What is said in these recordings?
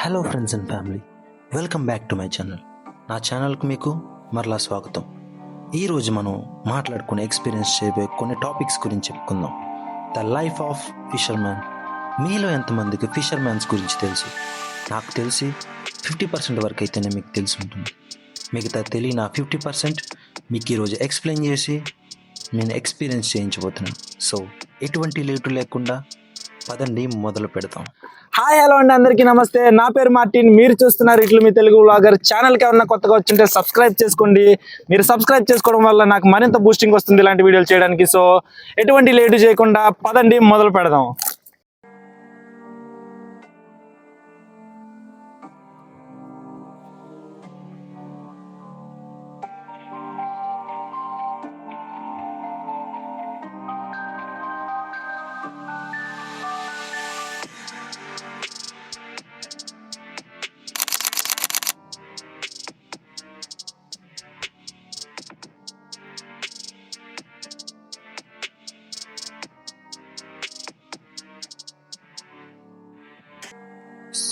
Hello friends and family, welcome back to my channel. నా ఛానల్కు మీకు మరలా స్వాగతం. ఈరోజు మనం మాట్లాడుకునే ఎక్స్పీరియన్స్ చేయబోయే కొన్ని టాపిక్స్ గురించి చెప్పుకుందాం. The life of fisherman. మీలో ఎంతమందికి ఫిషర్మ్యాన్స్ గురించి తెలుసు? నాకు తెలిసి 50% వరకు అయితేనే మీకు తెలిసి ఉంటుంది. మిగతా తెలియని 50% మీకు ఈరోజు ఎక్స్ప్లెయిన్ చేసి నేను ఎక్స్పీరియన్స్ చేయించబోతున్నాను. సో ఎటువంటి లేటు లేకుండా పదండి మొదలు పెడతాం. హాయ్ హలో అండి, అందరికీ నమస్తే. నా పేరు మార్టిన్. మీరు చూస్తున్నారు ఇట్లు మీ తెలుగు వ్లాగర్. ఛానల్కి ఏమన్నా కొత్తగా వచ్చింటే సబ్స్క్రైబ్ చేసుకోండి. మీరు సబ్స్క్రైబ్ చేసుకోవడం వల్ల నాకు మరింత బూస్టింగ్ వస్తుంది ఇలాంటి వీడియోలు చేయడానికి. సో ఎటువంటి లేటు చేయకుండా పదండి మొదలు పెడదాం.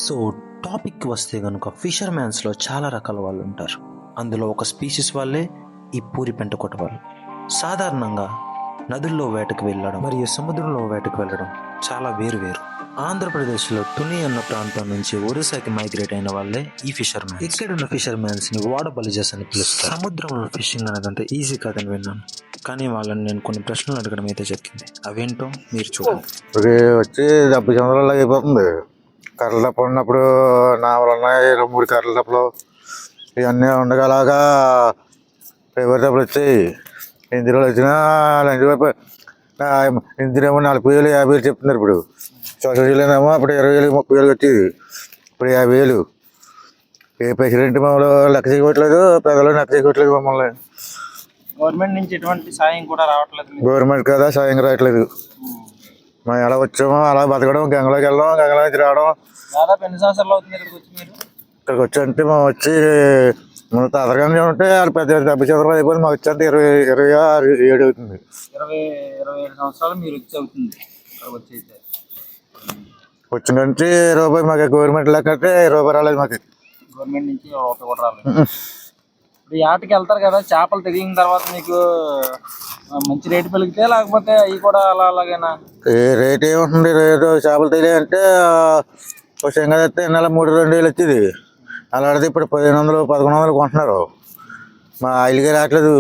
సో టాపిక్ వస్తే కనుక ఫిషర్మ్యాన్స్లో చాలా రకాల వాళ్ళు ఉంటారు. అందులో ఒక స్పీషీస్ వాళ్ళే ఈ పూరి పెంటకొట్ట వాళ్ళు. సాధారణంగా నదుల్లో వేటకు వెళ్ళడం మరియు సముద్రంలో వేటకు వెళ్ళడం చాలా వేరు. ఆంధ్రప్రదేశ్లో తుని అన్న ప్రాంతం నుంచి ఒరిస్సాకి మైగ్రేట్ అయిన వాళ్ళే ఈ ఫిషర్మ్యాన్. ఇక్కడున్న ఫిషర్మ్యాన్స్ని వాటర్ బలిజర్స్ అని పిలుస్తారు. సముద్రంలో ఫిషింగ్ అనేదంతా ఈజీ కాదని విన్నాను, కానీ వాళ్ళని నేను కొన్ని ప్రశ్నలు అడగడం అయితే జరిగింది. అవేంటో మీరు చూడండి. వచ్చి 70 సంవత్సరాలు అయిపోతుంది. కర్రల తప్ప ఉన్నప్పుడు నావలు ఉన్నాయి, 2-3 కర్రల తప్పలు ఇవన్నీ ఉండగలాగా పేపర్ తప్పులు వచ్చాయి. ఇందులో వచ్చినా ఇందులో 40,000 50,000 చెప్తున్నారు. ఇప్పుడు సొసైటీలోనేమో అప్పుడు 20,000 30,000 వచ్చేది, ఇప్పుడు 50,000. ఏ ప్రెసిడెంట్ మమ్మల్ని లెక్క చేయట్లేదు, పెద్దలు లెక్క చేయట్లేదు. మమ్మల్ని గవర్నమెంట్ నుంచి ఎటువంటి సాయం కూడా రావట్లేదు. గవర్నమెంట్ కదా సాయం రావట్లేదు. మేము ఎలా వచ్చామో అలా బతకడం, గంగలోకి వెళ్ళడం, గంగలో నుంచి రావడం. దాదాపు ఎన్ని సంవత్సరాలు అవుతుంది ఇక్కడికి వచ్చి? మీరు ఇక్కడికి వచ్చి అంటే మేము వచ్చి మన తాతగానే ఉంటే వాళ్ళు పెద్ద 70 సంవత్సరాలు అయిపోయింది. మాకు వచ్చేంత 27 అవుతుంది. 27 సంవత్సరాలు మీరు వచ్చి అవుతుంది ఇక్కడికి వచ్చి. వచ్చిన నుంచి రూపాయి మాకు గవర్నమెంట్ లెక్క అంటే రూపాయి రాలేదు. మాకు గవర్నమెంట్ నుంచి రూపాయి కూడా రాలేదు. ఇప్పుడు ఆటకి వెళ్తారు కదా, చేపలు తెగిన తర్వాత మీకు మంచి రేటు పెరిగితే, లేకపోతే అవి కూడా అలాగేనా? రేట్ ఏముంటుంది? రేటు చేపలు తెలియాలంటే ఒక శంగా తెస్తే నెల 3-2 వచ్చేది. అలాంటిది ఇప్పుడు 1,500 1,100 కొంటున్నారు. మా ఆయిల్గా రావట్లేదు.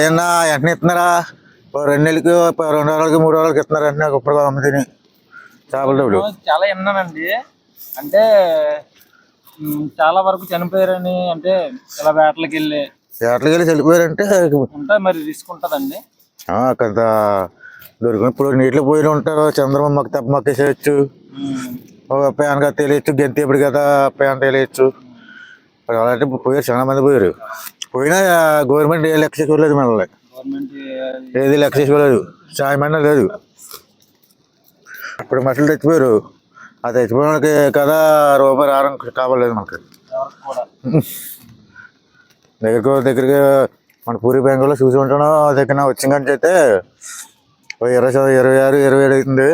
ఏమన్నా వెంటనే ఇస్తున్నారా? 2 నెలలకి 2 వారాలకి 3 వారాలకి ఇస్తున్నారు. వెంటనే ఇప్పుడు అమ్ముతుంది చేపల డబ్బులు. చాలా విన్నానండి, అంటే చాలా వరకు చనిపోయారని. అంటే ఇలా వేటలకి వెళ్ళి చనిపోయారంటే ఉంటాయి, మరి రిస్క్ ఉంటుందండి. కొంత దొరికిన ఇప్పుడు నీటిలో పోయిన ఉంటారు. చంద్రబాబు మాకు తప్ప మొక్కేసేయచ్చు, ఒక ప్యాన్గా తెలియచ్చు, గెంతి ఎప్పుడు కదా ప్యాన్ తెలియచ్చు. అలాంటి పోయారు, చాలా మంది పోయారు. పోయినా గవర్నమెంట్ ఏ లెక్క చేసుకోలేదు. మనల్ని ఏది లెక్క చేసుకోలేదు, సాయం అయినా లేదు. ఇప్పుడు మనుషులు తెచ్చిపోయారు. ఆ తెచ్చిపోయిన వాళ్ళకి కదా రూపాయి రావడం కావలేదు. మనకి దగ్గరికి మన పూరి బ్యాంకులో చూసి ఉంటాను. దగ్గర వచ్చిన కానీ అయితే 26 27 అవుతుంది.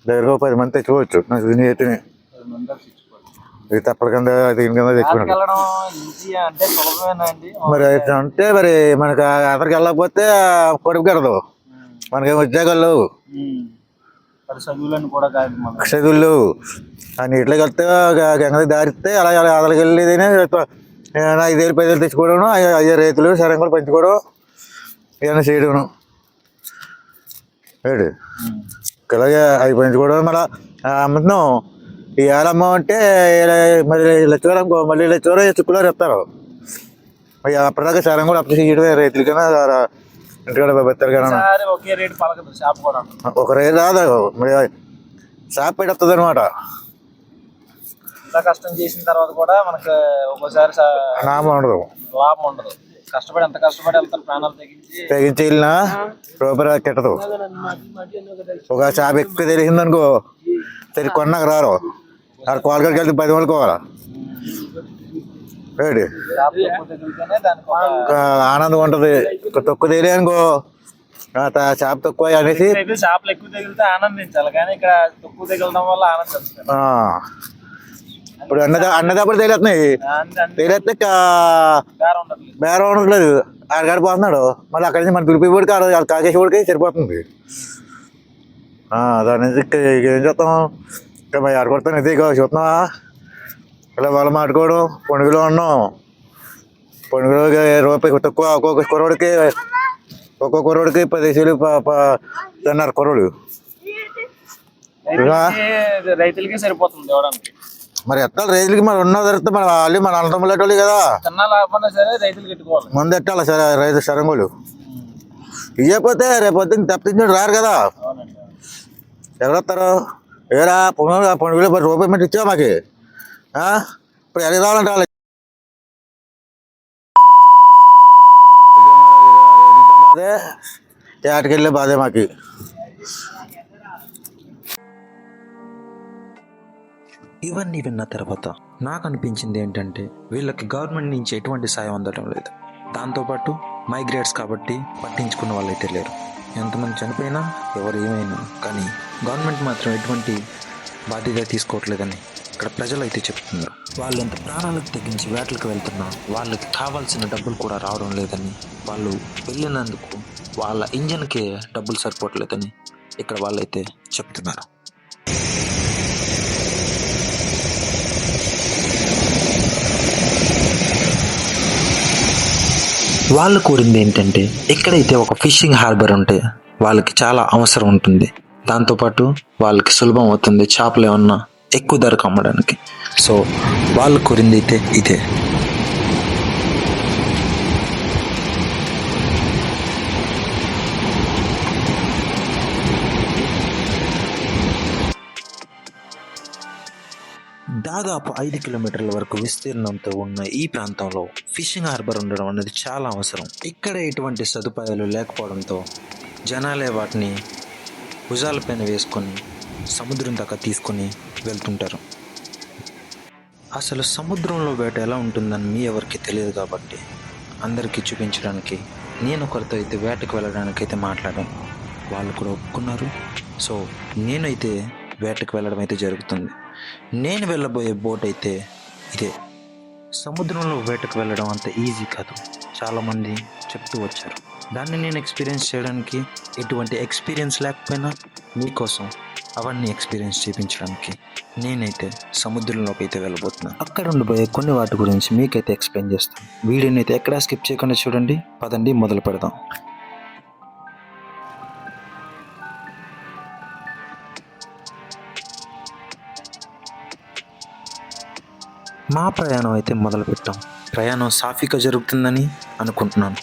దగ్గరగా 10 మంది తెచ్చుకోవచ్చు. నా చూసి అయితే ఇది తప్పల కింద దీని కింద తెచ్చుకున్నాడు. మరి అంటే మరి మనకు అతనికి వెళ్ళకపోతే కొడుకు కడదు, మనకేం ఉద్యోగాలు చదువులు. ఆ నీటిలోకి వెళ్తే గంగ దారిస్తే అలా అదలకి వెళ్ళేదని 5,000 10,000 తెచ్చుకోవడం, అయ్యే రైతులు సరంగా పెంచుకోవడం, ఏమైనా చేయడం. ఏడు ఇలాగే అవి పెంచుకోవడం. మళ్ళీ అమ్ముతున్నాం. ఈ ఏళ్ళమ్మ అంటే మళ్ళీ లెచ్చగారు అనుకో, మళ్ళీ లెచ్చగారు చుక్కులారు ఇస్తారు. అప్పటిదాకా సరం కూడా అప్పు చేయడమే రైతులకైనా ఇంటికాడ పెడతారు కదా. ఒక రేటు రాదు, మరి షాప్ పెట్టేస్తుంది అనమాట. కష్టం చేసిన తర్వాత కూడా మనకు ఒక్కోసారి లాభం ఉండదు. కష్టపడి ఎంత కష్టపడి వెళ్తారు, ప్రాణాలు తెగించి వెళ్ళినా రూపాయి కెట్టదు. ఒక షాప్ ఎక్కువ తెలిసింది అనుకో, కొన్నాక రారు. అక్కడ కోలగడికి వెళ్తే 10 మంది కోవాలా. ఆనందం ఉంటుంది. తక్కువ తెలియ అనుకో చేప తక్కువ అనేసి అయితే చేపలు ఎక్కువ తగిలితే ఆనందించాలి, కానీ ఇక్కడ తక్కువ తగిలడం వల్ల ఆనందించాలి. ఆ, ఇప్పుడు అన్నదప్పుడు తేలేస్తున్నాయి. తేలేస్తే బేరం ఉండదు. బేరం ఉండట్లేదు. ఆడగాడి పోతున్నాడు, మళ్ళీ అక్కడి నుంచి మన దులిపి పడికి కాకేసి పడికి సరిపోతుంది. దాని నుంచి ఏం చేస్తాం, ఇంకా మరి ఆడుకొడతాను. ఇదే చూస్తున్నావా, ఇలా వాళ్ళు మాట్లాడుకోవడం. పండుగలో ఉన్నాం, పండుగలో రూపాయి తక్కువ. ఒక్కొక్క కుర్రోడికి 10 తిన్నారు కుర్రోడు. రైతులకి సరిపోతుంది ఇవ్వడానికి. మరి ఎట్టాలి రైతులకి? మరి ఉన్న ధరతో మన వాళ్ళు మన అన్నదమ్ములు ఎట్టాలి కదా. తిన్నా లేకపోయినా సరే రైతులు పెట్టుకోవాలి. ముందు ఎట్టాలి సరే రైతు సరంగులు ఇవ్వకపోతే రేపొద్దు తప్పించి రారు కదా. ఎవరొస్తారు? ఏరా పండుగలు రూపాయి మంది ఇచ్చావా మాకు? ఇప్పుడు ఎలా రావాలంటే వాళ్ళకి బాధే, ఏటకెళ్ళే బాధే మాకు. ఇవన్నీ విన్న తర్వాత నాకు అనిపించింది ఏంటంటే వీళ్ళకి గవర్నమెంట్ నుంచి ఎటువంటి సాయం అందడం లేదు. దాంతోపాటు మైగ్రేట్స్ కాబట్టి పట్టించుకున్న వాళ్ళైతే లేరు. ఎంతమంది చనిపోయినా ఎవరు ఏమైనా కానీ గవర్నమెంట్ మాత్రం ఎటువంటి బాధ్యత తీసుకోవట్లేదని ఇక్కడ ప్రజలు అయితే చెప్తున్నారు. వాళ్ళు ఎంత ప్రాణాలకు తెగించి వేటలకు వెళ్తున్నా వాళ్ళకి కావాల్సిన డబ్బులు కూడా రావడం లేదని, వాళ్ళు వెళ్ళినందుకు వాళ్ళ ఇంజన్కే డబ్బులు సరిపోవట్లేదని ఇక్కడ వాళ్ళైతే చెప్తున్నారు. వాళ్ళు కోరింది ఏంటంటే ఎక్కడైతే ఒక ఫిషింగ్ హార్బర్ ఉంటే వాళ్ళకి చాలా అవసరం ఉంటుంది. దాంతోపాటు వాళ్ళకి సులభం అవుతుంది చేపలు ఏమన్నా ఎక్కువ ధరకు అమ్మడానికి. సో వాళ్ళు కోరింది అయితే ఇదే. దాదాపు 5 కిలోమీటర్ల వరకు విస్తీర్ణంతో ఉన్న ఈ ప్రాంతంలో ఫిషింగ్ హార్బర్ ఉండడం అనేది చాలా అవసరం. ఇక్కడ ఎటువంటి సదుపాయాలు లేకపోవడంతో జనాలే వాటిని భుజాలపైన వేసుకొని సముద్రం దాకా తీసుకొని వెళ్తుంటారు. అసలు సముద్రంలో వేట ఎలా ఉంటుందని మీ ఎవరికి తెలియదు కాబట్టి అందరికీ చూపించడానికి నేను ఒకరితో అయితే వేటకు వెళ్ళడానికి అయితే మాట్లాడాను. వాళ్ళు కూడా ఒప్పుకున్నారు. సో నేనైతే వేటకు వెళ్ళడం అయితే జరుగుతుంది. నేను వెళ్ళబోయే బోట్ అయితే ఇదే. సముద్రంలో వేటకు వెళ్ళడం అంత ఈజీ కాదు, చాలామంది చెప్తూ వచ్చారు. దాన్ని నేను ఎక్స్పీరియన్స్ చేయడానికి ఎటువంటి ఎక్స్పీరియన్స్ లేకపోయినా మీకోసం అవన్నీ ఎక్స్పీరియన్స్ చేయించడానికి నేనైతే సముద్రంలోకి అయితే వెళ్ళబోతున్నాను. అక్కడ ఉండిపోయే కొన్ని వాటి గురించి మీకైతే ఎక్స్ప్లెయిన్ చేస్తాను. వీడియోని అయితే ఎక్కడా స్కిప్ చేయకుండా చూడండి. పదండి మొదలు పెడదాం. మా ప్రయాణం అయితే మొదలుపెట్టాం. ప్రయాణం సాఫీగా జరుగుతుందని అనుకుంటున్నాను.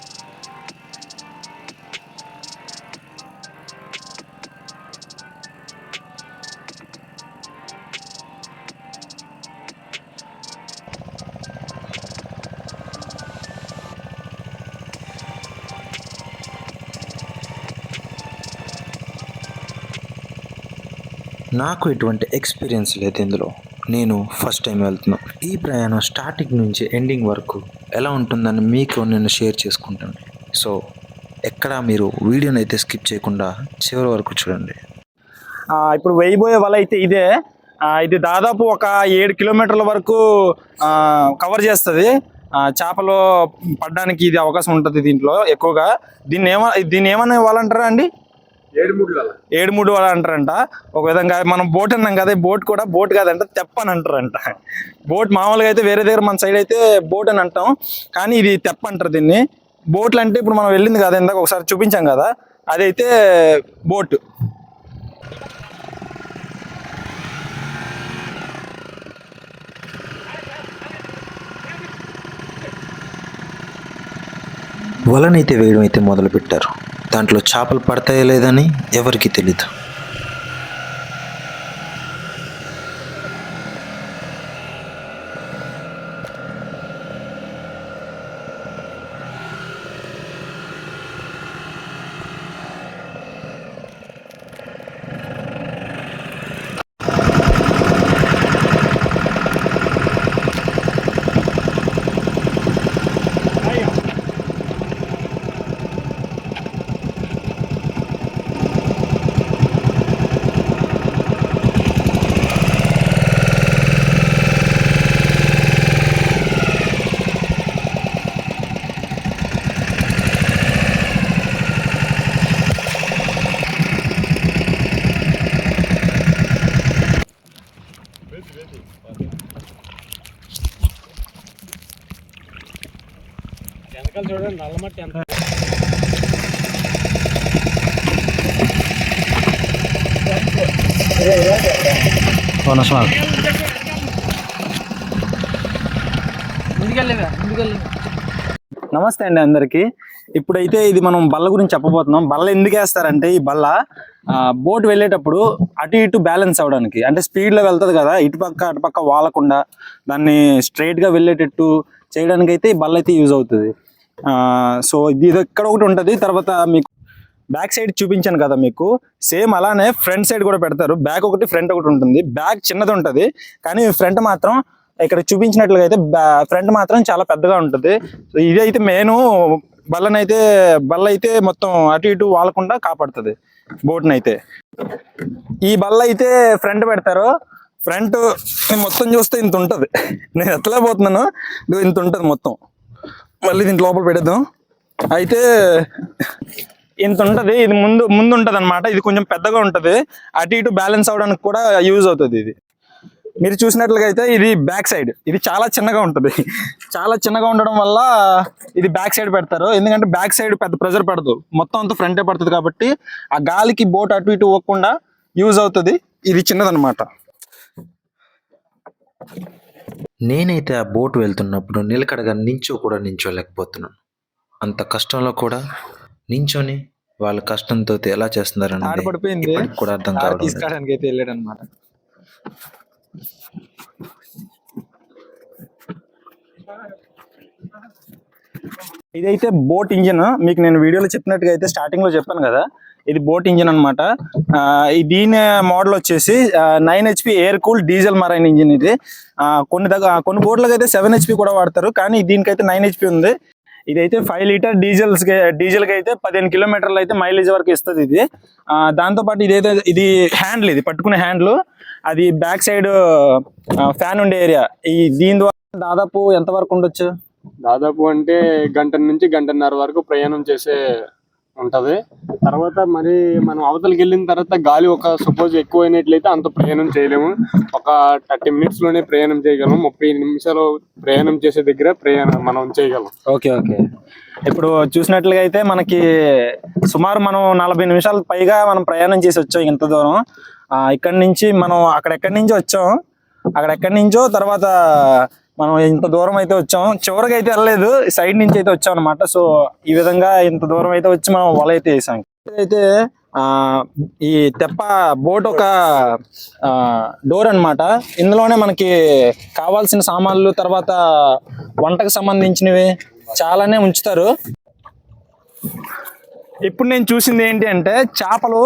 నాకు ఎటువంటి ఎక్స్పీరియన్స్ లేదు ఇందులో, నేను ఫస్ట్ టైం వెళ్తున్నాను. ఈ ప్రయాణం స్టార్టింగ్ నుంచి ఎండింగ్ వరకు ఎలా ఉంటుందని మీకు నేను షేర్ చేసుకుంటాను. సో ఎక్కడ మీరు వీడియోని అయితే స్కిప్ చేయకుండా చివరి వరకు చూడండి. ఇప్పుడు వేయబోయే వల అయితే ఇదే. ఇది దాదాపు ఒక 7 కిలోమీటర్ల వరకు కవర్ చేస్తుంది. చేపలు పడడానికి ఇది అవకాశం ఉంటుంది దీంట్లో ఎక్కువగా. దీన్ని ఏమన్నా ఇవ్వాలంటారా అండి? 7 వల అంటారంట. ఒక విధంగా మనం బోట్ అన్నాం కదా, బోట్ కూడా బోట్ కాదంట, తెప్ప అని అంటారంట. బోట్ మామూలుగా అయితే వేరే దగ్గర మన సైడ్ అయితే బోట్ అని అంటాం, కానీ ఇది తెప్ప అంటారు దీన్ని. బోట్లు అంటే ఇప్పుడు మనం వెళ్ళింది కదా ఇందాక ఒకసారి చూపించాం కదా, అదైతే బోట్. వలనైతే వేయడం అయితే మొదలుపెట్టారు. దాంట్లో చేపలు పడతాయో లేదని ఎవరికి తెలీదు. చూడండి నల్లమట్టి ఎంత నమస్తే అండి అందరికి. ఇప్పుడైతే ఇది మనం బల్ల గురించి చెప్పబోతున్నాం. బల్ల ఎందుకు వేస్తారంటే, ఈ బల్ల బోట్ వెళ్ళేటప్పుడు అటు ఇటు బ్యాలెన్స్ అవడానికి, అంటే స్పీడ్ లో వెళ్తుంది కదా, ఇటుపక్క అటుపక్క వాలకుండా దాన్ని స్ట్రైట్ గా వెళ్ళేటట్టు చేయడానికి అయితే ఈ బల్ల అయితే యూజ్ అవుతుంది. సో ఇది ఇక్కడ ఒకటి ఉంటుంది. తర్వాత మీకు బ్యాక్ సైడ్ చూపించాను కదా మీకు, సేమ్ అలానే ఫ్రంట్ సైడ్ కూడా పెడతారు. బ్యాక్ ఒకటి ఫ్రంట్ ఒకటి ఉంటుంది. బ్యాక్ చిన్నది ఉంటుంది కానీ ఫ్రంట్ మాత్రం ఇక్కడ చూపించినట్లుగా అయితే ఫ్రంట్ మాత్రం చాలా పెద్దగా ఉంటుంది. సో ఇది అయితే మెయిన్ బల్ల అయితే మొత్తం అటు ఇటు వాలకుండా కాపాడుతుంది బోట్ని అయితే. ఈ బల్ల అయితే ఫ్రంట్ పెడతారు. ఫ్రంట్ మొత్తం చూస్తే ఇంత ఉంటుంది. నేను ఎత్తలేకపోతున్నాను, ఇంత ఉంటుంది మొత్తం. మళ్ళీ దీంట్లో లోపల పెడదాం. అయితే ఇంత ఉంటుంది. ఇది ముందు ఉంటుంది అనమాట. ఇది కొంచెం పెద్దగా ఉంటుంది, అటు ఇటు బ్యాలెన్స్ అవడానికి కూడా యూజ్ అవుతుంది. ఇది మీరు చూసినట్లుగా అయితే ఇది బ్యాక్ సైడ్, ఇది చాలా చిన్నగా ఉంటుంది. చాలా చిన్నగా ఉండడం వల్ల ఇది బ్యాక్ సైడ్ పెడతారు. ఎందుకంటే బ్యాక్ సైడ్ పెద్ద ప్రెజర్ పడదు, మొత్తం అంతా ఫ్రంటే పడుతుంది కాబట్టి ఆ గాలికి బోట్ అటు ఇటు పోకుండా యూజ్ అవుతుంది. ఇది చిన్నదనమాట. నేనైతే ఆ బోట్ వెళ్తున్నప్పుడు నిలకడగా నించోలేకపోతున్నాను. అంత కష్టంలో కూడా నించొని వాళ్ళ కష్టంతో ఎలా చేస్తున్నారని ఆడపడిపోయింది కూడా అర్థం కావడం. తీసుకోవడానికి అయితే వెళ్ళాడు అనమాట. ఇదైతే బోట్ ఇంజిన్. మీకు నేను వీడియోలో చెప్పినట్టుగా అయితే స్టార్టింగ్ లో చెప్పాను కదా, ఇది బోట్ ఇంజిన్ అనమాట. దీని మోడల్ వచ్చేసి 9 HP air cool diesel marine engine. ఇది కొన్ని బోట్లకు అయితే 7 HP కూడా వాడతారు, కానీ దీనికైతే 9 HP ఉంది. ఇదైతే 5 లీటర్ డీజిల్ కి అయితే 15 కిలోమీటర్లు అయితే మైలేజ్ వరకు ఇస్తుంది ఇది. దాంతోపాటు ఇది హ్యాండిల్, ఇది పట్టుకునే హ్యాండిల్, అది బ్యాక్ సైడ్ ఫ్యాన్ ఉండే ఏరియా. దీని ద్వారా దాదాపు ఎంత వరకు ఉండొచ్చు? దాదాపు అంటే గంట నుంచి గంటన్నర వరకు ప్రయాణం చేసే ఉంటది. తర్వాత మరి మనం అవతలకి వెళ్ళిన తర్వాత గాలి సపోజ్ ఎక్కువ అయినట్లయితే అంత ప్రయాణం చేయలేము. ఒక 30 minutes లోనే ప్రయాణం చేయగలం. 30 నిమిషాలు ప్రయాణం చేసే దగ్గర మనం చేయగలం. ఓకే. ఇప్పుడు చూసినట్లుగా అయితే మనకి సుమారు మనం 40 నిమిషాల పైగా మనం ప్రయాణం చేసి వచ్చాం ఇంత దూరం. ఇక్కడి నుంచి మనం అక్కడెక్కడి నుంచి వచ్చాం, అక్కడెక్కడి నుంచో తర్వాత మనం ఇంత దూరం అయితే వచ్చాం. చివరికి అయితే వెళ్ళలేదు, సైడ్ నుంచి అయితే వచ్చాం అనమాట. సో ఈ విధంగా ఇంత దూరం అయితే వచ్చి మనం వల అయితే వేసాం. అయితే ఈ తెప్ప బోట్ ఒక డోర్ అన్నమాట. ఇందులోనే మనకి కావాల్సిన సామాన్లు, తర్వాత వంటకు సంబంధించినవి చాలానే ఉంచుతారు. ఇప్పుడు నేను చూసింది ఏంటి అంటే, చేపలు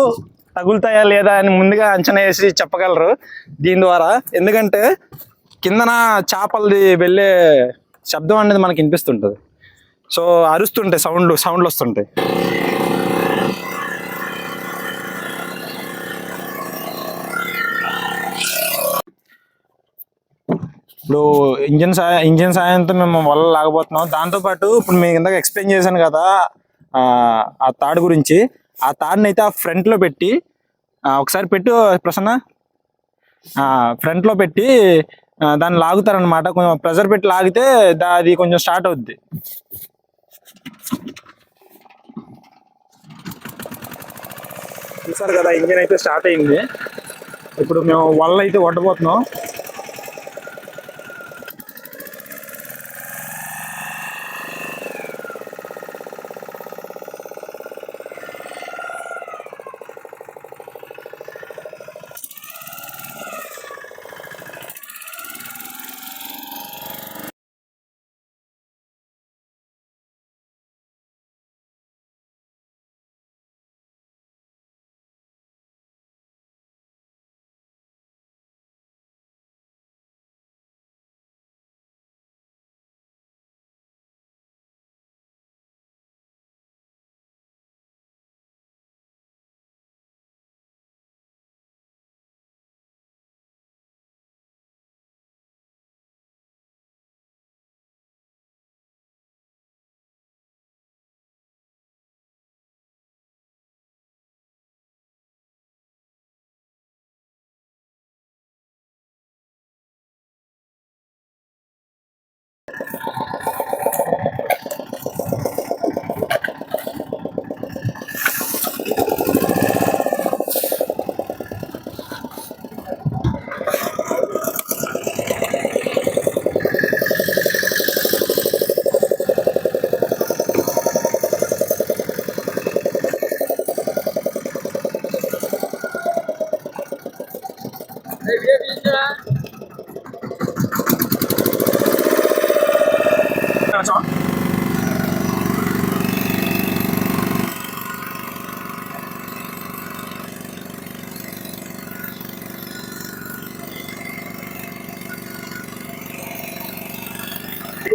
తగులుతాయా లేదా అని ముందుగా అంచనా వేసి చెప్పగలరు దీని ద్వారా. ఎందుకంటే కిందన చేపలది వెళ్ళే శబ్దం అనేది మనకి వినిపిస్తుంటుంది. సో అరుస్తుంటాయి, సౌండ్లు వస్తుంటాయి. ఇప్పుడు ఇంజిన్ సాయంతో మేము వల్ల లాగబోతున్నాం. దాంతోపాటు ఇప్పుడు మీకు ఇందాక ఎక్స్ప్లెయిన్ చేశాను కదా ఆ తాడు గురించి. ఆ తాడుని అయితే ఆ ఫ్రంట్లో పెట్టి, ఒకసారి పెట్టు ప్రసన్న, ఫ్రంట్లో పెట్టి దాన్ని లాగుతారనమాట. కొంచెం ప్రెజర్ పెట్టి లాగితే అది కొంచెం స్టార్ట్ అవుద్ది. చూసారు కదా, ఇంజిన్ అయితే స్టార్ట్ అయింది. ఇప్పుడు మేము వల్ల అయితే వడ్డబోతున్నాం.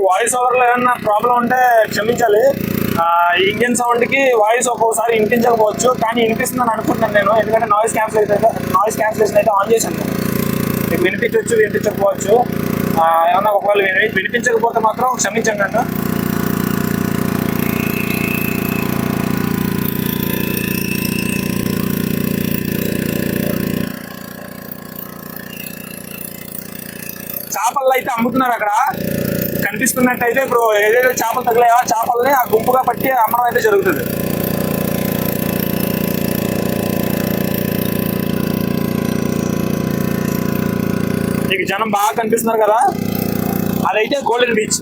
వాయిస్ ఓవర్ లో ఏమన్నా ప్రాబ్లం ఉంటే క్షమించాలి. ఇంజిన్ సౌండ్ కి వాయిస్ ఒక్కొక్కసారి వినిపించకపోవచ్చు, కానీ వినిపిస్తుందని అనుకుంటున్నాను నేను, ఎందుకంటే నాయిస్ క్యాన్సిలేషన్ అయితే ఆన్ చేశాను. మీకు వినిపించవచ్చు, వినిపించకపోవచ్చు. ఏమన్నా ఒకవేళ వినిపించకపోతే మాత్రం క్షమించండి నన్ను. చేపలు అయితే అమ్ముతున్నారు అక్కడ కనిపిస్తున్నట్టయితే. ఇప్పుడు ఏదైతే చేపలు తగిలాయో ఆ చేపల్ని ఆ గుంపుగా పట్టి అమ్మడం అయితే జరుగుతుంది. మీకు జనం బాగా కనిపిస్తున్నారు కదా, అదైతే గోల్డెన్ బీచ్.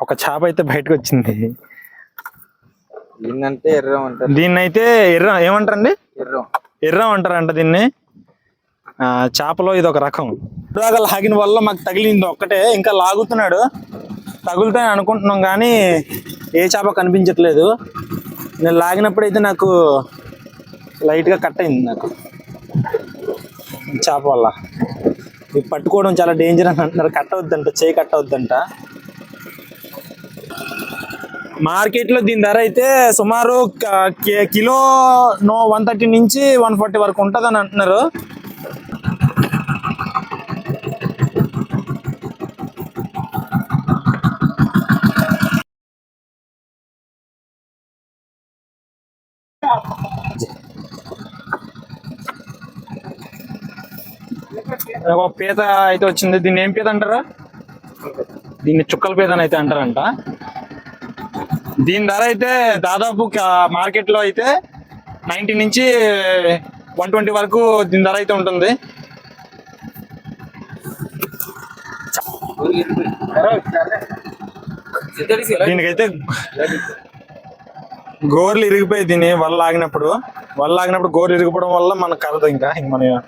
ఒక చేప అయితే బయటకు వచ్చింది. దీన్నంటే ఎర్రం అంటారు. దీన్నైతే ఏమంటారండి? ఎర్రం అంటారంట దీన్ని. చేపలో ఇది ఒక రకం. ఇప్పుడాగా లాగిన వల్ల మాకు తగిలింది ఒక్కటే, ఇంకా లాగుతున్నాడు. తగులుతాయని అనుకుంటున్నాం కానీ ఏ చేప కనిపించట్లేదు. నేను లాగినప్పుడైతే నాకు లైట్గా కట్ అయింది నాకు చేప వల్ల. ఇది పట్టుకోవడం చాలా డేంజర్ అని అంటున్నారు. కట్ అవుద్దంట, చేయి కట్ అవుద్దంట. మార్కెట్లో దీని ధర అయితే సుమారు కిలో 130 నుంచి 140 వరకు ఉంటుందని అంటున్నారు. ఒక పీత అయితే వచ్చింది. దీన్ని ఏం పీత అంటారా? దీన్ని చుక్కల పీత అని అయితే అంటారంట. దీని ధర అయితే దాదాపు మార్కెట్లో అయితే 90 నుంచి 120 వరకు దీని ధర అయితే ఉంటుంది. దీనికైతే గోర్లు ఇరిగిపోయి దీన్ని వల్ల ఆగినప్పుడు గోర్లు ఇరిగిపోవడం వల్ల మనకు కలదు. ఇంకా మనం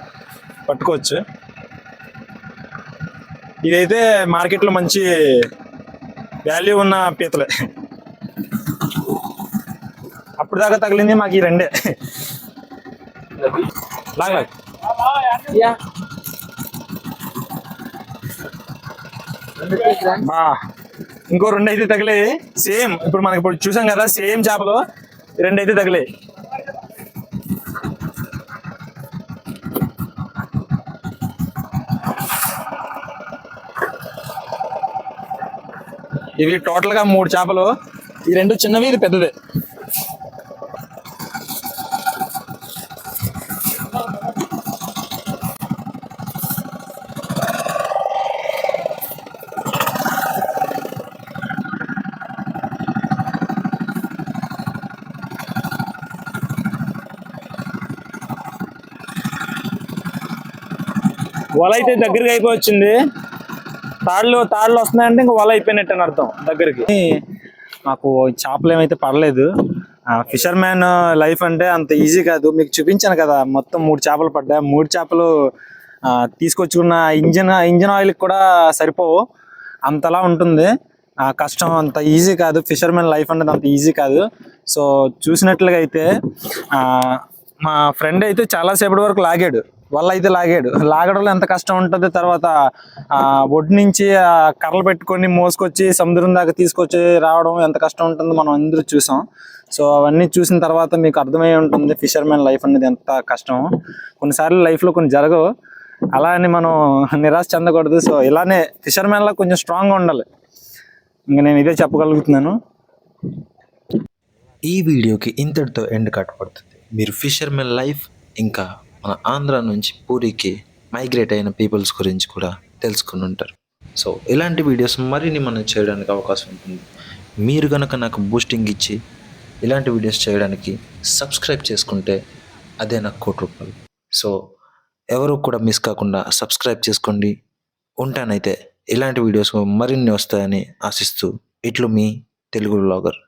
పట్టుకోవచ్చు. ఇదైతే మార్కెట్లో మంచి వాల్యూ ఉన్న పీతలే. అప్పుడు దాకా తగిలింది మాకు ఈ రెండే. ఇంకో 2 అయితే తగిలాయి. సేమ్ ఇప్పుడు మనకి ఇప్పుడు చూసాం కదా, సేమ్ చేపలు 2 అయితే తగిలాయి. ఇవి టోటల్ గా 3 చేపలు. ఈ 2 చిన్నవి, ఇది పెద్దదే. వల అయితే దగ్గరికి అయిపోవచ్చింది. తాళ్ళు వస్తున్నాయంటే ఇంకా వల అయిపోయినట్టు అని అర్థం దగ్గరికి. మాకు చేపలు ఏమైతే పడలేదు. ఫిషర్ మ్యాన్ లైఫ్ అంటే అంత ఈజీ కాదు. మీకు చూపించాను కదా, మొత్తం 3 చేపలు పడ్డాయి. 3 చేపలు తీసుకొచ్చుకున్న ఇంజిన్ ఆయిల్కి కూడా సరిపోవు, అంతలా ఉంటుంది. కష్టం, అంత ఈజీ కాదు. ఫిషర్ మ్యాన్ లైఫ్ అనేది అంత ఈజీ కాదు. సో చూసినట్లుగా అయితే మా ఫ్రెండ్ అయితే చాలాసేపటి వరకు లాగాడు, వల్ల అయితే లాగడంలో ఎంత కష్టం ఉంటుంది. తర్వాత ఒడ్డు నుంచి కర్రలు పెట్టుకొని మోసుకొచ్చి సముద్రం దాకా తీసుకొచ్చి రావడం ఎంత కష్టం ఉంటుందో మనం అందరూ చూసాం. సో అవన్నీ చూసిన తర్వాత మీకు అర్థమై ఉంటుంది ఫిషర్ మ్యాన్ లైఫ్ అనేది ఎంత కష్టం. కొన్నిసార్లు లైఫ్లో కొన్ని జరగవు, అలా అని మనం నిరాశ చెందకూడదు. సో ఇలానే ఫిషర్ మ్యాన్లో కొంచెం స్ట్రాంగ్గా ఉండాలి. ఇంకా నేను ఇదే చెప్పగలుగుతున్నాను. ఈ వీడియోకి ఇంతటితో ఎండ్ కట్టబడుతుంది. మీరు ఫిషర్మెన్ లైఫ్, ఇంకా మన ఆంధ్ర నుంచి పూరికి మైగ్రేట్ అయిన పీపుల్స్ గురించి కూడా తెలుసుకుని ఉంటారు. సో ఇలాంటి వీడియోస్ మరిన్ని మనం చేయడానికి అవకాశం ఉంటుంది. మీరు కనుక నాకు బూస్టింగ్ ఇచ్చి ఇలాంటి వీడియోస్ చేయడానికి సబ్స్క్రైబ్ చేసుకుంటే అదే నాకు ₹1,00,00,000. సో ఎవరు కూడా మిస్ కాకుండా సబ్స్క్రైబ్ చేసుకోండి. ఉంటానైతే. ఇలాంటి వీడియోస్ మరిన్ని వస్తాయని ఆశిస్తూ ఇట్లు మీ తెలుగు వ్లాగర్.